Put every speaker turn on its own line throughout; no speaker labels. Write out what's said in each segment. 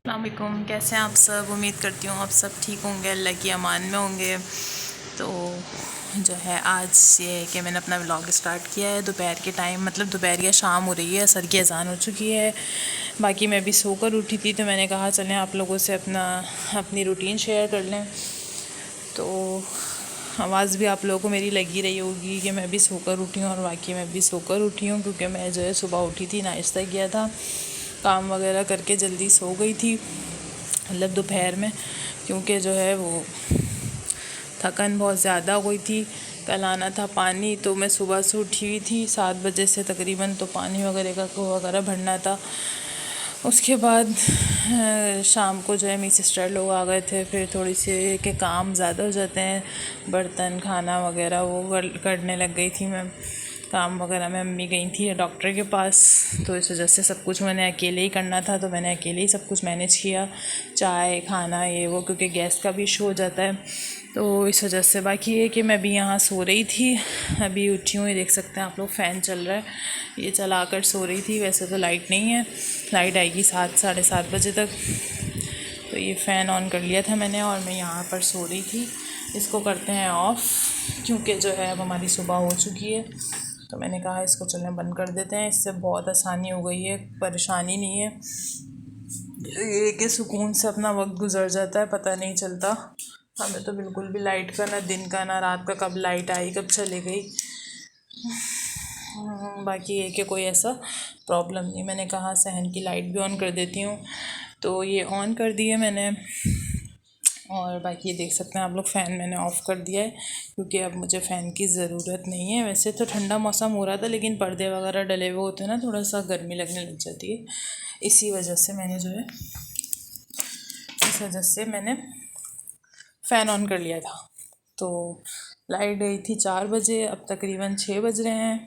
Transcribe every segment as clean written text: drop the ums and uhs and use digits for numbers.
अस्सलामुअलैकुम, कैसे हैं आप सब। उम्मीद करती हूँ आप सब ठीक होंगे, अल्लाह की अमान में होंगे। तो जो है आज ये है कि मैंने अपना व्लॉग स्टार्ट किया है दोपहर के टाइम, मतलब दोपहर या शाम हो रही है, असर की अजान हो चुकी है। बाकी मैं भी सोकर उठी थी तो मैंने कहा चलें आप लोगों से अपनी रूटीन शेयर कर लें। तो आवाज़ भी आप लोगों को मेरी लगी रही होगी कि मैं भी सोकर उठी हूँ, और वाकई मैं भी सोकर उठी हूँ क्योंकि मैं जो है सुबह उठी थी, नाश्ता किया था, काम वगैरह करके जल्दी सो गई थी, मतलब दोपहर में, क्योंकि जो है वो थकन बहुत ज़्यादा हो गई थी। कल आना था पानी, तो मैं सुबह से उठी हुई थी 7 बजे से तकरीबन, तो पानी वगैरह भरना था। उसके बाद शाम को जो है मेरी सिस्टर लोग आ गए थे, फिर थोड़ी सी के काम ज़्यादा हो जाते हैं, बर्तन खाना वगैरह वो करने लग गई थी मैं। काम वगैरह में अम्मी गई थी डॉक्टर के पास, तो इस वजह से सब कुछ मैंने अकेले ही करना था, तो मैंने अकेले ही सब कुछ मैनेज किया, चाय खाना ये वो, क्योंकि गैस का भी इशू हो जाता है, तो इस वजह से। बाकी ये कि मैं भी यहाँ सो रही थी, अभी उठी हूँ, ये देख सकते हैं आप लोग, फ़ैन चल रहा है, ये चला कर सो रही थी। वैसे तो लाइट नहीं है, लाइट आएगी 7 साढ़े 7 बजे तक, तो ये फ़ैन ऑन कर लिया था मैंने, और मैं यहाँ पर सो रही थी। इसको करते हैं ऑफ़, क्योंकि जो है अब हमारी सुबह हो चुकी है, तो मैंने कहा इसको चलें बंद कर देते हैं। इससे बहुत आसानी हो गई है, परेशानी नहीं है, ये कि सुकून से अपना वक्त गुजर जाता है, पता नहीं चलता। हमें तो बिल्कुल भी लाइट का, ना दिन का ना रात का, कब लाइट आई कब चली गई। बाकी ये कि कोई ऐसा प्रॉब्लम नहीं। मैंने कहा सहन की लाइट भी ऑन कर देती हूँ, तो ये ऑन कर दी है मैंने। और बाकी ये देख सकते हैं आप लोग, फ़ैन मैंने ऑफ़ कर दिया है क्योंकि अब मुझे फ़ैन की ज़रूरत नहीं है। वैसे तो ठंडा मौसम हो रहा था, लेकिन पर्दे वगैरह डले हुए होते हैं ना, थोड़ा सा गर्मी लगने लग जाती है, इसी वजह से मैंने जो है, इस वजह से मैंने फ़ैन ऑन कर लिया था। तो लाइट गई थी 4 बजे, अब तकरीबन 6 बज रहे हैं,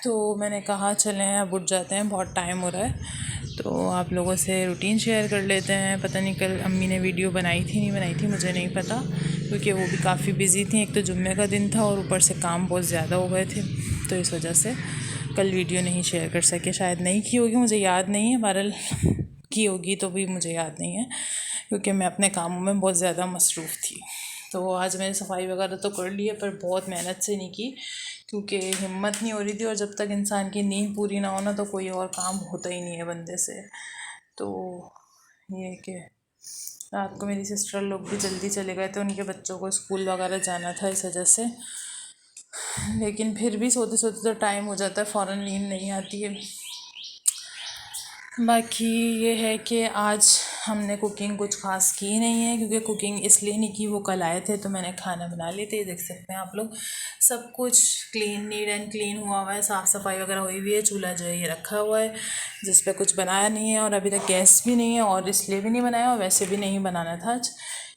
तो मैंने कहा चलें अब उठ जाते हैं, बहुत टाइम हो रहा है, तो आप लोगों से रूटीन शेयर कर लेते हैं। पता नहीं कल अम्मी ने वीडियो बनाई थी नहीं बनाई थी, मुझे नहीं पता, क्योंकि वो भी काफ़ी बिज़ी थी, एक तो जुम्मे का दिन था और ऊपर से काम बहुत ज़्यादा हो गए थे, तो इस वजह से कल वीडियो नहीं शेयर कर सके। शायद नहीं की होगी, मुझे याद नहीं है, बहरहाल की होगी तो भी मुझे याद नहीं है, क्योंकि मैं अपने कामों में बहुत ज़्यादा मसरूफ़ थी। तो आज मैंने सफाई वगैरह तो कर ली है, पर बहुत मेहनत से नहीं की, क्योंकि हिम्मत नहीं हो रही थी, और जब तक इंसान की नींद पूरी ना हो ना, तो कोई और काम होता ही नहीं है बंदे से। तो ये कि रात को मेरी सिस्टर लोग भी जल्दी चले गए थे, उनके बच्चों को स्कूल वगैरह जाना था, इस वजह से। लेकिन फिर भी सोते सोते तो टाइम हो जाता है, फ़ौरन नींद नहीं आती है। बाकी ये है कि आज हमने कुकिंग कुछ ख़ास की नहीं है, क्योंकि कुकिंग इसलिए नहीं की, वो कल आए थे तो मैंने खाना बना लिए थे। ये देख सकते हैं आप लोग, सब कुछ क्लीन, नीट एंड क्लीन हुआ हुआ है, साफ़ सफाई वगैरह हुई हुई है। चूल्हा जो है ये रखा हुआ है, जिस पे कुछ बनाया नहीं है, और अभी तक गैस भी नहीं है, और इसलिए भी नहीं बनाया, और वैसे भी नहीं बनाना था आज,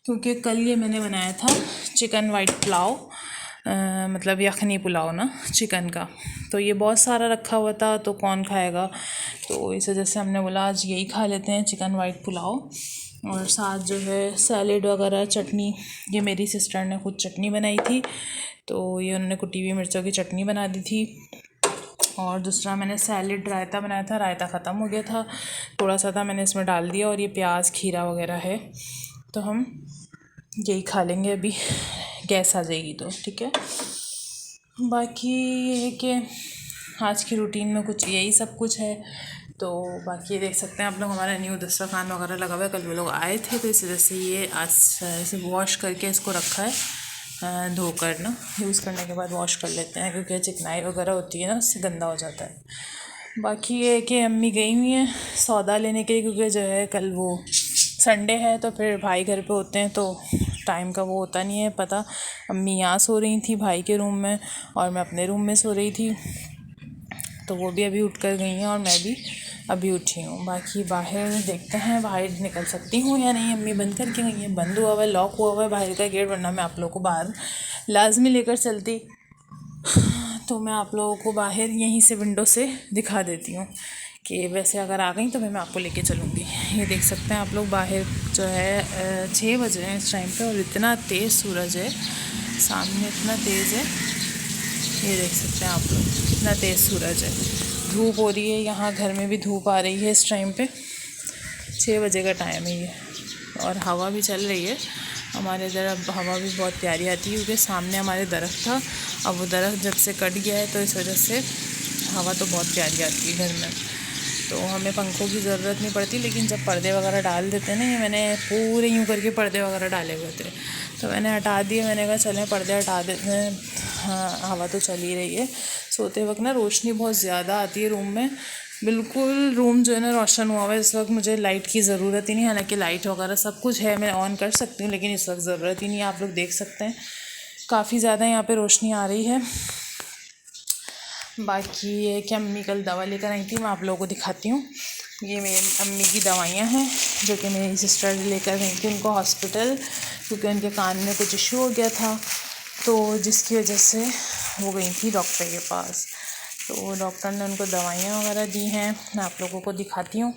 क्योंकि कल ये मैंने बनाया था चिकन वाइट पुलाव, मतलब यखनी पुलाव ना चिकन का, तो ये बहुत सारा रखा हुआ था, तो कौन खाएगा, तो इस वजह से हमने बोला आज यही खा लेते हैं, चिकन वाइट पुलाव। और साथ जो है सैलेड वगैरह, चटनी, ये मेरी सिस्टर ने खुद चटनी बनाई थी, तो ये उन्होंने कुटी हुई मिर्चों की चटनी बना दी थी। और दूसरा मैंने सैलेड रायता बनाया था, रायता ख़त्म हो गया था, थोड़ा सा था, मैंने इसमें डाल दिया, और ये प्याज खीरा वगैरह है, तो हम यही खा लेंगे अभी, गैस आ जाएगी तो ठीक है। बाकी ये है कि आज की रूटीन में कुछ यही सब कुछ है। तो बाकी देख सकते हैं आप लोग, हमारा न्यू दस्तरखान वगैरह लगा हुआ है, कल वो लोग आए थे, तो इस वजह से ये आज इसे वॉश करके इसको रखा है, धोकर ना, यूज़ करने के बाद वॉश कर लेते हैं, क्योंकि चिकनाई वगैरह होती है ना, उससे गंदा हो जाता है। बाकी ये है कि अम्मी गई हुई हैं सौदा लेने के लिए, क्योंकि जो है कल वो संडे है, तो फिर भाई घर पे होते हैं, तो टाइम का वो होता नहीं है पता। अम्मी यहाँ सो रही थी भाई के रूम में, और मैं अपने रूम में सो रही थी, तो वो भी अभी उठ कर गई हैं, और मैं भी अभी उठी हूँ। बाकी बाहर देखते हैं, बाहर निकल सकती हूँ या नहीं। अम्मी बंद करके गई हैं, बंद हुआ हुआ है, लॉक हुआ हुआ है बाहर का गेट, वरना मैं आप लोगों को बाहर लाजमी लेकर चलती, तो मैं आप लोगों को बाहर यहीं से विंडो से दिखा देती हूँ कि वैसे अगर आ गई तो मैं आपको लेके चलूँगी। ये देख सकते हैं आप लोग, बाहर जो है 6 बज रहे हैं इस टाइम पे, और इतना तेज़ सूरज है सामने, इतना तेज़ है, ये देख सकते हैं आप लोग, इतना तेज़ सूरज है, धूप हो रही है, यहाँ घर में भी धूप आ रही है इस टाइम पे। 6 बजे का टाइम है ये, और हवा भी चल रही है हमारे इधर। अब हवा भी बहुत प्यारी आती है क्योंकि सामने हमारे दरख्त था, अब वो दरख्त जब से कट गया है तो इस वजह से हवा तो बहुत प्यारी आती है घर में। तो हमें पंखों की ज़रूरत नहीं पड़ती, लेकिन जब पर्दे वगैरह डाल देते हैं ना, ये मैंने पूरे यूँ करके पर्दे वगैरह डाले हुए थे तो मैंने हटा दिए। मैंने कहा चलें पर्दे हटा देते हैं, हाँ हवा तो चल ही रही है। सोते वक्त ना रोशनी बहुत ज़्यादा आती है रूम में, बिल्कुल रूम जो है ना रोशन हुआ हुआ है। इस वक्त मुझे लाइट की ज़रूरत ही नहीं, हालांकि लाइट वगैरह सब कुछ है, मैं ऑन कर सकती हूँ, लेकिन इस वक्त ज़रूरत ही नहीं है। आप लोग देख सकते हैं काफ़ी ज़्यादा यहाँ पे रोशनी आ रही है। बाकी ये कि अम्मी कल दवा लेकर आई थी, मैं आप लोगों को दिखाती हूँ। ये मेरी अम्मी की दवाइयाँ हैं जो कि मेरी सिस्टर लेकर गई थी उनको हॉस्पिटल, क्योंकि उनके कान में कुछ इशू हो गया था, तो जिसकी वजह से वो गई थी डॉक्टर के पास। तो डॉक्टर ने उनको दवाइयाँ वगैरह दी हैं, मैं आप लोगों को दिखाती हूँ।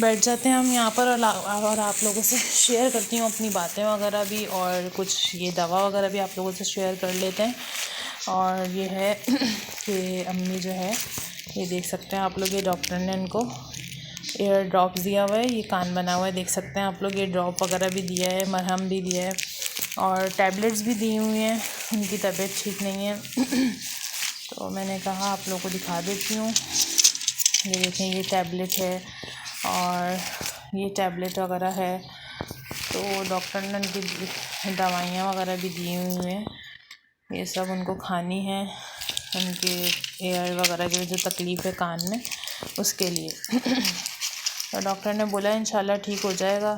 बैठ जाते हैं हम यहाँ पर और आप लोगों से शेयर करती हूँ अपनी बातें वगैरह भी, और कुछ ये दवा वगैरह भी आप लोगों से शेयर कर लेते हैं। और ये है कि अम्मी जो है, ये देख सकते हैं आप लोग, ये डॉक्टर ने इनको एयर ड्रॉप्स दिया हुआ है, ये कान बना हुआ है, देख सकते हैं आप लोग। ये ड्रॉप वगैरह भी दिया है, मरहम भी दिया है, और टैबलेट्स भी दी हुई हैं, उनकी तबीयत ठीक नहीं है। तो मैंने कहा आप लोगों को दिखा देती हूँ। ये देखें, ये टैबलेट है और ये टैबलेट वगैरह है। तो डॉक्टर ने उनकी दवाइयाँ वगैरह भी दी हुई हैं, ये सब उनको खानी है, उनके एयर वगैरह की जो तकलीफ़ है कान में उसके लिए। तो डॉक्टर ने बोला इंशाल्लाह ठीक हो जाएगा।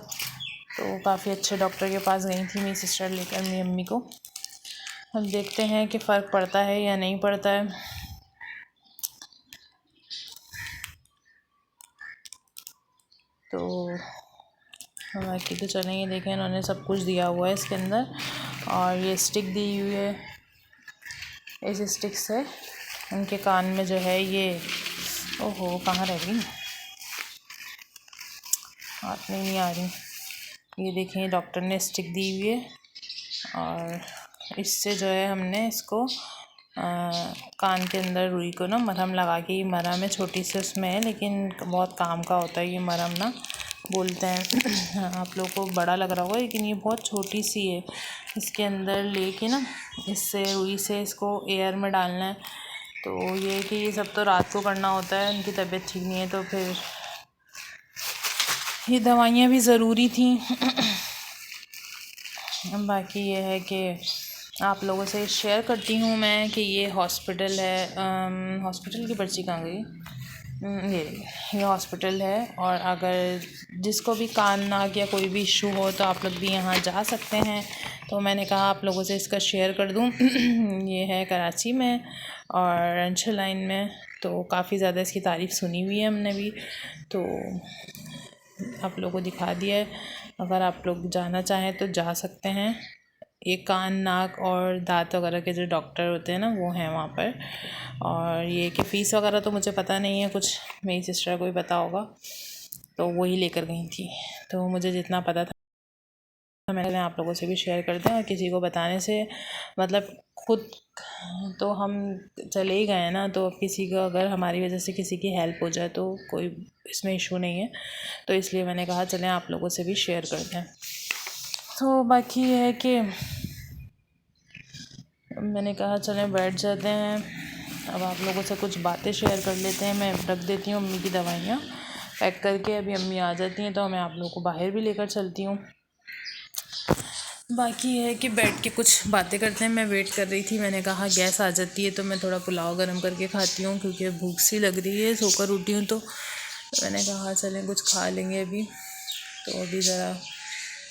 तो काफ़ी अच्छे डॉक्टर के पास गई थी मेरी सिस्टर लेकर मेरी अम्मी को। हम देखते हैं कि फ़र्क पड़ता है या नहीं पड़ता है। तो बाकी तो चलें, ये देखें इन्होंने सब कुछ दिया हुआ है इसके अंदर, और ये स्टिक दी हुई है। इस स्टिक से उनके कान में जो है ये, ओहो कहाँ रह गई, हाथ में नहीं आ रही। ये देखें डॉक्टर ने स्टिक दी हुई है, और इससे जो है हमने इसको कान के अंदर रुई को ना मरहम लगा के, ये मरहम है छोटी सी उसमें है, लेकिन बहुत काम का होता है ये मरहम ना, बोलते हैं। आप लोगों को बड़ा लग रहा होगा लेकिन ये बहुत छोटी सी है। इसके अंदर लेके ना इससे रुई से इसको एयर में डालना है। तो ये कि ये सब तो रात को करना होता है, उनकी तबीयत ठीक नहीं है, तो फिर ये दवाइयाँ भी ज़रूरी थी। बाकी ये है कि आप लोगों से शेयर करती हूँ मैं कि ये हॉस्पिटल है, हॉस्पिटल की पर्ची कहाँ गई, ये हॉस्पिटल है। और अगर जिसको भी कान नाक या कोई भी इशू हो तो आप लोग भी यहाँ जा सकते हैं। तो मैंने कहा आप लोगों से इसका शेयर कर दूँ। ये है कराची में और अंशु लाइन में, तो काफ़ी ज़्यादा इसकी तारीफ़ सुनी हुई है हमने भी, तो आप लोगों को दिखा दिया है। अगर आप लोग जाना चाहें तो जा सकते हैं। ये कान नाक और दांत वगैरह के जो डॉक्टर होते हैं ना वो हैं वहाँ पर। और ये कि फ़ीस वगैरह तो मुझे पता नहीं है, कुछ मेरी सिस्टर को ही पता होगा, तो वही लेकर गई थी। तो मुझे जितना पता था मैंने आप लोगों से भी शेयर कर दें, और किसी को बताने से मतलब खुद तो हम चले ही गए ना, तो किसी को अगर हमारी वजह से किसी की हेल्प हो जाए तो कोई इसमें इशू नहीं है। तो इसलिए मैंने कहा चलें आप लोगों से भी शेयर कर दें। तो बाकी ये है कि मैंने कहा चलें बैठ जाते हैं, अब आप लोगों से कुछ बातें शेयर कर लेते हैं। मैं रख देती हूँ अम्मी की दवाइयाँ पैक करके, अभी अम्मी आ जाती हैं तो मैं आप लोगों को बाहर भी लेकर चलती हूँ। बाकी ये है कि बैठ के कुछ बातें करते हैं। मैं वेट कर रही थी, मैंने कहा गैस आ जाती है तो मैं थोड़ा पुलाव गर्म करके खाती हूँ, क्योंकि भूख सी लग रही है, सोकर उठी हूँ तो मैंने कहा चलें कुछ खा लेंगे अभी। तो अभी ज़रा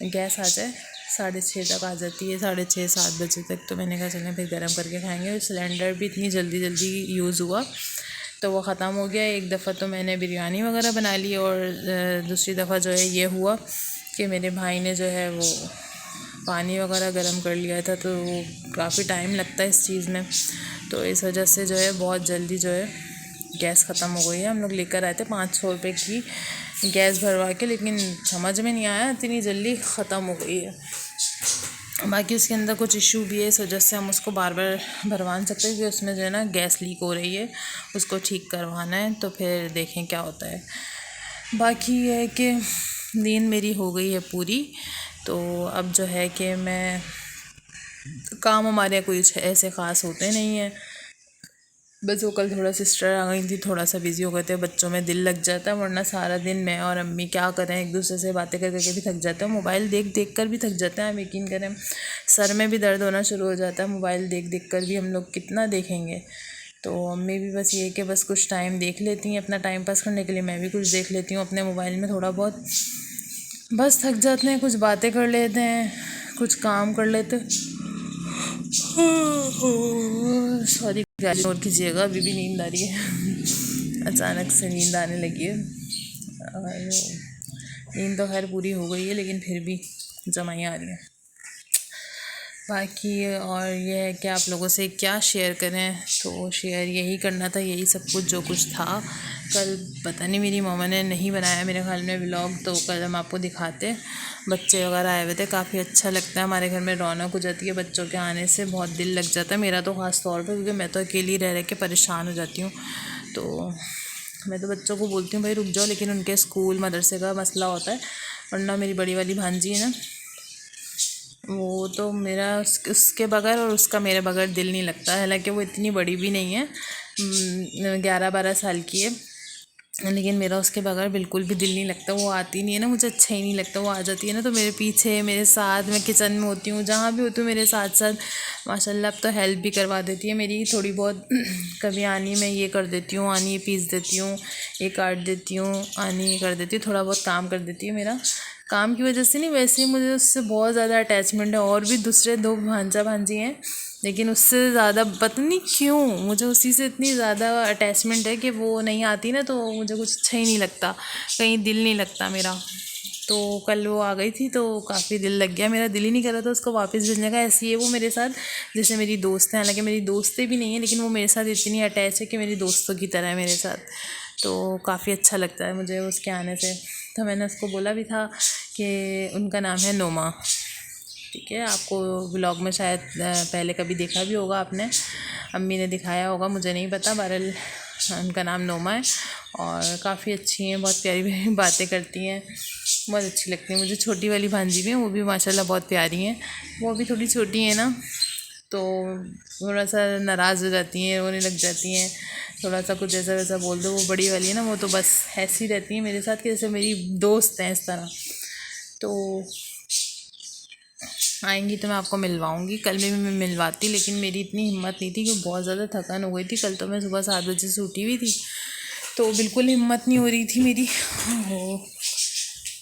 गैस आ जाए, 6:30 तक आ जाती है, 6:30-7 बजे तक, तो मैंने कहा चलें फिर गर्म करके खाएंगे। और सिलेंडर भी इतनी जल्दी जल्दी यूज़ हुआ तो वो ख़त्म हो गया। एक दफ़ा तो मैंने बिरयानी वगैरह बना ली, और दूसरी दफ़ा जो है ये हुआ कि मेरे भाई ने जो है वो पानी वगैरह गर्म कर लिया था, तो काफ़ी टाइम लगता है इस चीज़ में, तो इस वजह से जो है बहुत जल्दी जो है गैस ख़त्म हो गई है। हम लोग लेकर आए थे 500 रुपये की गैस भरवा के, लेकिन समझ में नहीं आया इतनी जल्दी ख़त्म हो गई है। बाकी उसके अंदर कुछ इशू भी है, इस वजह से हम उसको बार बार भरवा नहीं सकते, क्योंकि उसमें जो है ना गैस लीक हो रही है, उसको ठीक करवाना है, तो फिर देखें क्या होता है। बाकी ये है कि नींद मेरी हो गई है पूरी। तो अब जो है कि मैं काम हमारे कुछ ऐसे ख़ास होते नहीं हैं, बस वो कल थोड़ा सिस्टर आ गई थी, थोड़ा सा बिज़ी हो गए थे, बच्चों में दिल लग जाता है, वरना सारा दिन मैं और अम्मी क्या करें, एक दूसरे से बातें कर करके भी थक जाते हैं, मोबाइल देख देख कर भी थक जाते हैं। आप यकीन करें, सर में भी दर्द होना शुरू हो जाता है, मोबाइल देख देख कर भी हम लोग कितना देखेंगे। तो अम्मी भी बस ये कि बस कुछ टाइम देख लेती हैं अपना टाइम पास करने के लिए, मैं भी कुछ देख लेती हूँ अपने मोबाइल में थोड़ा बहुत, बस थक जाते हैं, कुछ बातें कर लेते हैं, कुछ काम कर लेते। सॉरी गाली और कीजिएगा, अभी भी नींद आ रही है अचानक से नींद आने लगी है। और नींद तो खैर पूरी हो गई है, लेकिन फिर भी जमाई आ रही है। बाकी और ये है कि आप लोगों से क्या शेयर करें, तो शेयर यही करना था, यही सब कुछ जो कुछ था। कल पता नहीं मेरी मामा ने नहीं बनाया मेरे ख्याल में व्लॉग, तो कल हम आपको दिखाते। बच्चे वगैरह आए हुए थे, काफ़ी अच्छा लगता है, हमारे घर में रौनक हो जाती है बच्चों के आने से, बहुत दिल लग जाता है मेरा तो ख़ास तौर पर, क्योंकि मैं तो अकेली रह के परेशान हो जाती हूँ। तो मैं तो बच्चों को बोलती हूँ भाई रुक जाओ, लेकिन उनके स्कूल मदरसे का मसला होता है। वरना मेरी बड़ी वाली भांजी है ना, वो तो मेरा उसके बगैर और उसका मेरे बगैर दिल नहीं लगता। हालांकि वो इतनी बड़ी भी नहीं है, 11-12 साल की है, लेकिन मेरा उसके बगैर बिल्कुल भी दिल नहीं लगता। वो आती नहीं है ना, मुझे अच्छा ही नहीं लगता। वो आ जाती है ना तो मेरे पीछे, मेरे साथ, मैं किचन में होती हूँ, जहाँ भी होती हूँ मेरे साथ साथ। माशाल्लाह अब तो हेल्प भी करवा देती है मेरी थोड़ी बहुत। कभी आनी मैं ये कर देती हूँ, आनी ये पीस देती हूँ, ये काट देती हूँ, आनी ये कर देती हूँ, थोड़ा बहुत काम कर देती है मेरा। काम की वजह से नहीं, वैसे ही मुझे उससे बहुत ज़्यादा अटैचमेंट है। और भी दूसरे 2 भांजा भांजी हैं, लेकिन उससे ज़्यादा पता नहीं क्यों मुझे उसी से इतनी ज़्यादा अटैचमेंट है कि वो नहीं आती ना तो मुझे कुछ अच्छा ही नहीं लगता, कहीं दिल नहीं लगता मेरा। तो कल वो आ गई थी तो काफ़ी दिल लग गया, मेरा दिल ही नहीं कर रहा था उसको वापस भेजने का। ऐसी है वो मेरे साथ जैसे मेरी दोस्त है, हालांकि मेरी दोस्तें भी नहीं है, लेकिन वो मेरे साथ इतनी अटैच है कि मेरी दोस्तों की तरह है मेरे साथ। तो काफ़ी अच्छा लगता है मुझे उसके आने से। तो मैंने उसको बोला भी था कि उनका नाम है नोमा, ठीक है, आपको व्लॉग में शायद पहले कभी देखा भी होगा आपने, अम्मी ने दिखाया होगा, मुझे नहीं पता। बहरहाल उनका नाम नोमा है और काफ़ी अच्छी हैं, बहुत प्यारी प्यारी बातें करती हैं, बहुत अच्छी लगती हैं मुझे। छोटी वाली भांजी भी हैं, वो भी माशाल्लाह बहुत प्यारी हैं। वो भी थोड़ी छोटी हैं ना, तो थोड़ा सा नाराज़ हो जाती हैं, रोने लग जाती हैं, थोड़ा सा कुछ ऐसा वैसा बोल दो। वो बड़ी वाली है ना, वो तो बस ऐसी रहती हैं मेरे साथ कि जैसे मेरी दोस्त हैं इस तरह। तो आएंगी तो मैं आपको मिलवाऊंगी, कल भी मैं मिलवाती, लेकिन मेरी इतनी हिम्मत नहीं थी क्योंकि बहुत ज़्यादा थकान हो गई थी। कल तो मैं सुबह 7 बजे से उठी हुई थी, तो बिल्कुल हिम्मत नहीं हो रही थी मेरी।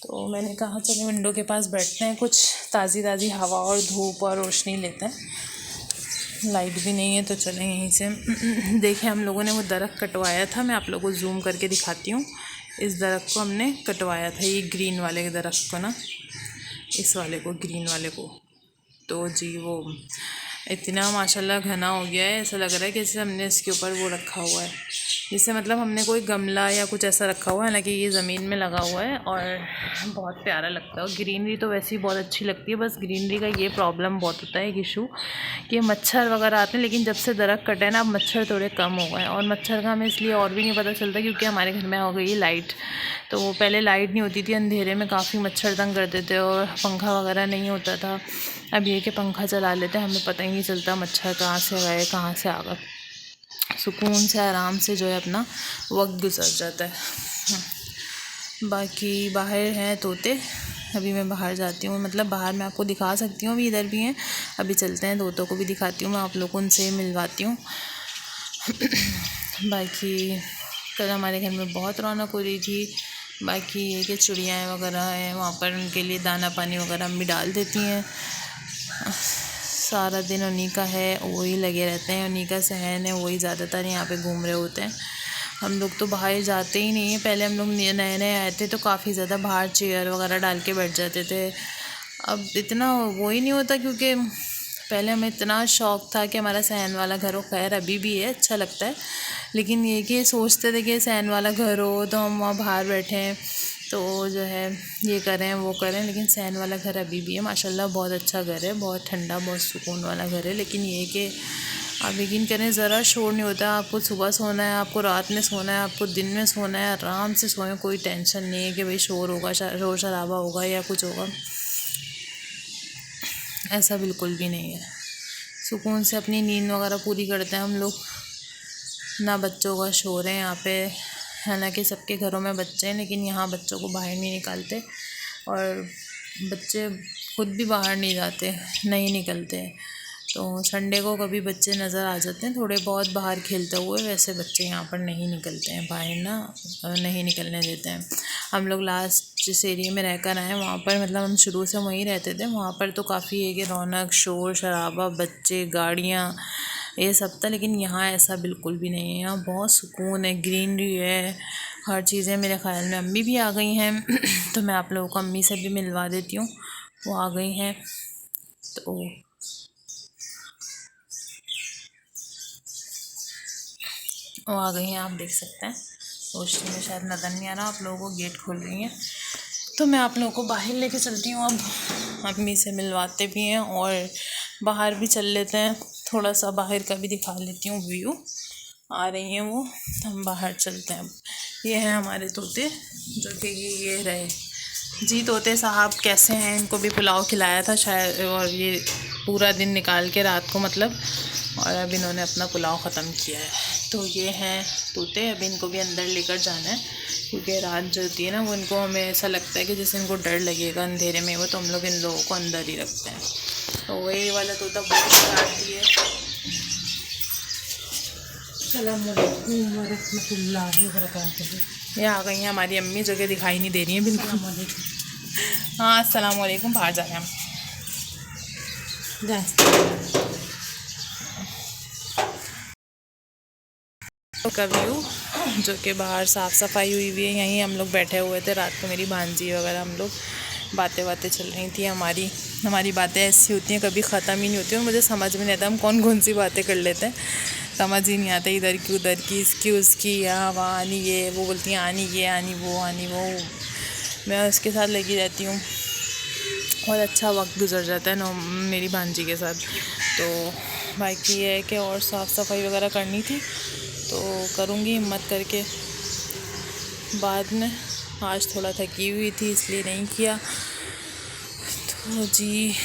तो मैंने कहा चलो विंडो के पास बैठते हैं, कुछ ताज़ी ताज़ी हवा और धूप और रोशनी लेते हैं। लाइट भी नहीं है तो चलें यहीं से। देखें हम लोगों ने वो दरख्त कटवाया था, मैं आप लोगों को जूम करके दिखाती हूँ। इस दरख्त को हमने कटवाया था, ये ग्रीन वाले दरख्त को ना, इस वाले को, ग्रीन वाले को। तो जी वो इतना माशाल्लाह घना हो गया है, ऐसा लग रहा है कि जैसे हमने इसके ऊपर वो रखा हुआ है, जैसे मतलब हमने कोई गमला या कुछ ऐसा रखा हुआ है, हालांकि ये ज़मीन में लगा हुआ है और बहुत प्यारा लगता है। और ग्रीनरी तो वैसे ही बहुत अच्छी लगती है, बस ग्रीनरी का ये प्रॉब्लम बहुत होता है, एक इशू कि मच्छर वगैरह आते हैं। लेकिन जब से दरख्त कटे ना, अब मच्छर थोड़े कम हो गए, और मच्छर का हमें इसलिए और भी नहीं पता चलता क्योंकि हमारे घर में हो गई है लाइट। तो पहले लाइट नहीं होती थी, अंधेरे में काफ़ी मच्छर तंग करते थे और पंखा वगैरह नहीं होता था। अब ये कि पंखा चला लेते हैं, हमें पता ही नहीं चलता मच्छर कहाँ से गए कहाँ से आ गए, सुकून से आराम से जो है अपना वक्त गुजर जाता है। बाकी बाहर हैं तोते, अभी मैं बाहर जाती हूँ, मतलब बाहर मैं आपको दिखा सकती हूँ, अभी इधर भी हैं, अभी चलते हैं तोतों को भी दिखाती हूँ मैं आप लोगों को, उनसे मिलवाती हूँ। बाकी कल हमारे घर में बहुत रौनक हो रही थी। बाकी ये कि चिड़ियाँ वगैरह हैं वहाँ पर, उनके लिए दाना पानी वगैरह अम्मी डाल देती हैं। सारा दिन उन्हीं का है, वही लगे रहते हैं, उन्हीं का सहन है, वही ज़्यादातर यहाँ पे घूम रहे होते हैं। हम लोग तो बाहर जाते ही नहीं हैं। पहले हम लोग नए नए आए थे तो काफ़ी ज़्यादा बाहर चेयर वगैरह डाल के बैठ जाते थे, अब इतना वो ही नहीं होता क्योंकि पहले हमें इतना शौक़ था कि हमारा सहन वाला घर हो। खैर अभी भी है, अच्छा लगता है, लेकिन ये कि सोचते थे कि सहन वाला घर हो तो हम वहाँ बाहर बैठें, तो जो है ये करें वो करें। लेकिन सहन वाला घर अभी भी है माशाल्लाह, बहुत अच्छा घर है, बहुत ठंडा, बहुत सुकून वाला घर है। लेकिन ये कि आप यकीन करें ज़रा शोर नहीं होता है। आपको सुबह सोना है, आपको रात में सोना है, आपको दिन में सोना है, आराम से सोएं, कोई टेंशन नहीं है कि भाई शोर होगा, शोर शराबा होगा या कुछ होगा, ऐसा बिल्कुल भी नहीं है। सुकून से अपनी नींद वगैरह पूरी करते हैं हम लोग। ना बच्चों का शोर है यहाँ पे, हालांकि सबके घरों में बच्चे हैं, लेकिन यहाँ बच्चों को बाहर नहीं निकालते और बच्चे खुद भी बाहर नहीं जाते, नहीं निकलते। तो संडे को कभी बच्चे नज़र आ जाते हैं थोड़े बहुत बाहर खेलते हुए, वैसे बच्चे यहाँ पर नहीं निकलते हैं बाहर ना, नहीं निकलने देते हैं। हम लोग लास्ट जिस एरिया में रहकर आए वहाँ पर, मतलब हम शुरू से वहीं रहते थे, वहाँ पर तो काफ़ी है कि रौनक, शोर शराबा, बच्चे, गाड़ियाँ, ये सब था। लेकिन यहाँ ऐसा बिल्कुल भी नहीं है। यहाँ बहुत सुकून है, ग्रीनरी है, हर चीज़ें। मेरे ख्याल में अम्मी भी आ गई हैं तो मैं आप लोगों को अम्मी से भी मिलवा देती हूँ, वो आ गई हैं। तो वो आ गई हैं, आप देख सकते हैं। रोशनी में शायद नज़र नहीं आ रहा आप लोगों को, गेट खोल रही हैं। तो मैं आप लोगों को बाहर लेके चलती हूँ, अब अम्मी से मिलवाते भी हैं और बाहर भी चल लेते हैं, थोड़ा सा बाहर का भी दिखा लेती हूँ व्यू। आ रही हैं वो, हम बाहर चलते हैं। ये हैं हमारे तोते, जो कि ये रहे जी। तोते साहब कैसे हैं? इनको भी पुलाव खिलाया था शायद, और ये पूरा दिन निकाल के रात को मतलब, और अब इन्होंने अपना पुलाव ख़त्म किया है। तो ये हैं तोते, अब इनको भी अंदर लेकर जाना है, क्योंकि रात जो होती है ना वो इनको, हमें ऐसा लगता है कि जैसे इनको डर लगेगा अंधेरे में, वो तो हम लोग इन लोगों को अंदर ही रखते हैं। तो वही वाला तोता बहुत शरारती है। ये आ गई हैं हमारी अम्मी, जो कि दिखाई नहीं दे रही हैं बिल्कुल। हाँ, अस्सलाम वालेकुम। बाहर जा रहे हैं हम। का व्यू, जो कि बाहर साफ़ सफाई हुई हुई है। यहीं हम लोग बैठे हुए थे रात को, मेरी भांजी वगैरह, हम लोग बातें चल रही थी। हमारी बातें ऐसी होती हैं, कभी ख़त्म ही नहीं होती, और मुझे समझ में नहीं आता हम कौन सी बातें कर लेते हैं, समझ ही नहीं आता। इधर की उधर की, इसकी उसकी, यहाँ वहाँ, आनी ये, वो बोलती हैं आनी ये, आनी वो, मैं उसके साथ लगी रहती हूँ और अच्छा वक्त गुजर जाता है ना मेरी भांजी के साथ। तो बाकी ये है कि और साफ़ सफाई वगैरह करनी थी, तो करूँगी हिम्मत करके बाद में। आज थोड़ा थकी हुई थी इसलिए नहीं किया। तो जी,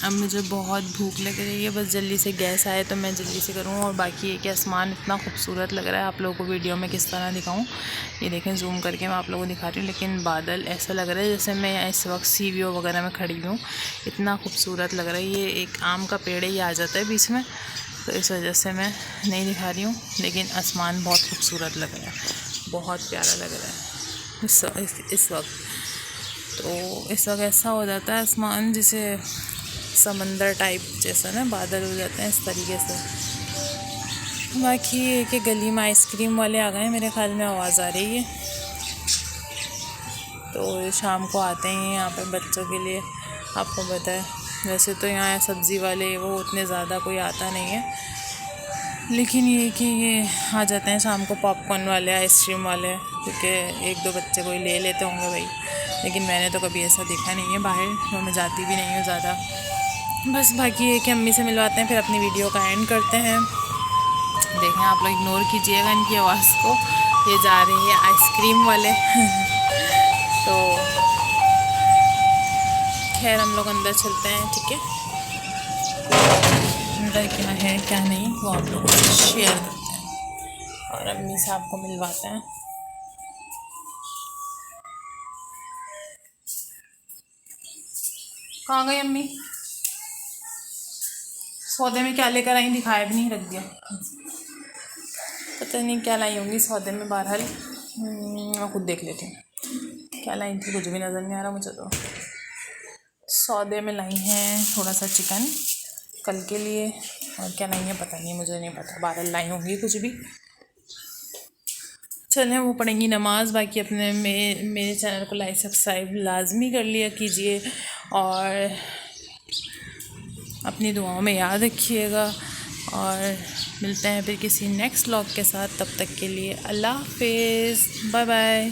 अब मुझे बहुत भूख लग रही है, बस जल्दी से गैस आए तो मैं जल्दी से करूँ। और बाकी ये कि आसमान इतना खूबसूरत लग रहा है, आप लोगों को वीडियो में किस तरह दिखाऊं, ये देखें जूम करके मैं आप लोगों को दिखा रही हूँ। लेकिन बादल ऐसा लग रहा है जैसे मैं इस वक्त सी व्यू वगैरह में खड़ी हूँ, इतना खूबसूरत लग रहा है। ये एक आम का पेड़ ही आ जाता है बीच में, तो इस वजह से मैं नहीं दिखा रही हूँ, लेकिन आसमान बहुत खूबसूरत लग रहा है, बहुत प्यारा लग रहा है इस वक्त। तो इस वक्त ऐसा हो जाता है आसमान जैसे समंदर टाइप जैसा ना, बादल हो जाते हैं इस तरीके से। बाकी ये कि गली में आइसक्रीम वाले आ गए हैं, मेरे ख्याल में आवाज़ आ रही है। तो शाम को आते हैं यहाँ पे बच्चों के लिए, आपको पता है। वैसे तो यहाँ सब्ज़ी वाले वो उतने ज़्यादा कोई आता नहीं है, लेकिन ये कि ये आ जाते हैं शाम को, पॉपकॉर्न वाले, आइसक्रीम वाले, क्योंकि एक दो बच्चे कोई ले लेते होंगे भाई, लेकिन मैंने तो कभी ऐसा देखा नहीं है बाहर, तो मैं जाती भी नहीं हूँ ज़्यादा। बस बाकी ये कि अम्मी से मिलवाते हैं, फिर अपनी वीडियो का एंड करते हैं। देखें, आप लोग इग्नोर कीजिएगा इनकी आवाज़ को, ये जा रही है आइसक्रीम वाले तो खैर हम लोग अंदर चलते हैं, ठीक है। अंदर क्या है क्या नहीं वो आप लोगों से शेयर करते हैं और अम्मी से आपको मिलवाते हैं। कहाँ गई अम्मी? सौदे में क्या लेकर आई, दिखाया भी नहीं, रख दिया। पता नहीं क्या लाई होंगी सौदे में, बहरहाल मैं खुद देख लेती हूँ क्या लाई थी, कुछ भी नज़र नहीं आ रहा मुझे। तो सौदे में लाई हैं थोड़ा सा चिकन कल के लिए, और क्या लाई है पता नहीं, मुझे नहीं पता, बहरहाल लाई होंगी कुछ भी। चलें, वो पढ़ेंगी नमाज़। बाकी अपने मेरे चैनल को लाइक सब्सक्राइब लाजमी कर लिया कीजिए, और अपनी दुआओं में याद रखिएगा, और मिलते हैं फिर किसी नेक्स्ट व्लॉग के साथ। तब तक के लिए अल्लाह हाफिज़, बाय बाय।